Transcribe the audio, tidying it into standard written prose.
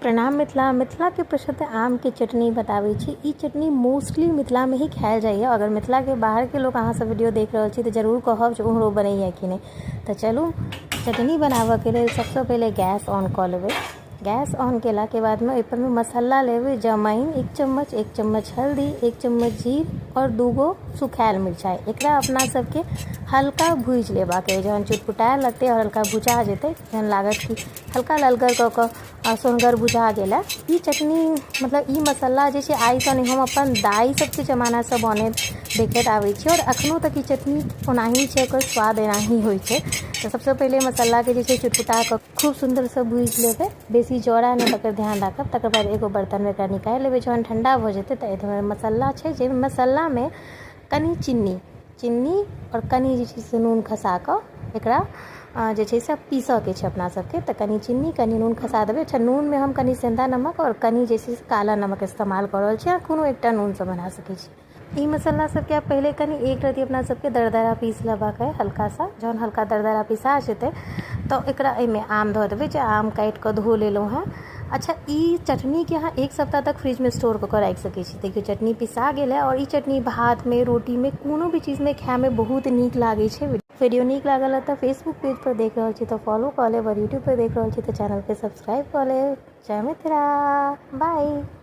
प्रणाम मिथिला। मिथिला के प्रसिद्ध आम के चटनी बताबै छी। ई चटनी मोस्टली मिथिला में ही खायल जाइए। अगर मिथिला के बाहर के लोग अहाँ सब वीडियो देख रहल छी तो जरूर कहब जे ओहरो बनैया कि नहीं। तो चलू चटनी बनाबऽ के लिए सबसे पहले गैस ऑन कर लेबै। गैस ऑन केला के बाद में ओपर में मसाला लेबै। जमाइन 1 चम्मच हल्दी, 1 चम्मच जीर और 2 गो सुखायल मिर्चाई। एकरा अपना सबके हल्का भूज लेबाक है। जहन चुटपुटाए लगते और हल्का भुजा जेतै, जहन लागत कि हल्का ललगर कऽ कऽ सोनगर बुझा गेला। ई चटनी मतलब ई मसाला जे छै आइसँ नहि, हम अपन दाई सबके जमानासँ बनैत देखैत आबै छी और अखनो तक ई चटनी ओनाही छै, ओकर स्वाद एनाही होइ छै। तो सबसे पहले मसाला के जे छै चुटपुटा कऽ खूब सुंदरसँ भूजि लेबै। बेसी जड़ा नहीं तकर ध्यान राखब। तकर बाद एगो बर्तन में एकरा निकालि लेबै। जहन ठंडा भऽ जेतै तऽ एहिमे मसाला छै, जे मसाला में कनी चीनी और कनी जे छै से नून खसा कऽ एकरा जे छै से पीसऽ के छै अपना सबके। तऽ कनी चीनी कनी नून खसा देबै। अच्छा, नून में हम कनी सेंधा नमक और कनी जे छै से काला नमक इस्तेमाल कऽ रहल छी। कोनो एकटा नूनसँ बना सकै छी। ई मसाला सबके आप पहले कनी एक रत्ती अपना सबके दरदरा पीस लेबाक है हल्का सा। जहन हल्का दरदरा पिसा जेतै तो एकरा एहिमे आम धऽ देबै, जे आम काटि कऽ धो लेलहुँ हैं। अच्छा, ई चटनी के अहाँ 1 सप्ताह तक फ्रिज में स्टोर कऽ के राखि सकै छी। देखियो चटनी पिसा गेल है और ई चटनी भात में, रोटी में, कोनो भी चीज़ में खाए में बहुत नीक लागै छै। वीडियो नीक लागल है तो फेसबुक पेज पर देख रहल छी तो फॉलो कऽ लेब और यूट्यूब पर देख रहल छी तो चैनल के सब्सक्राइब कऽ लेब। जय मिथिला, बाय।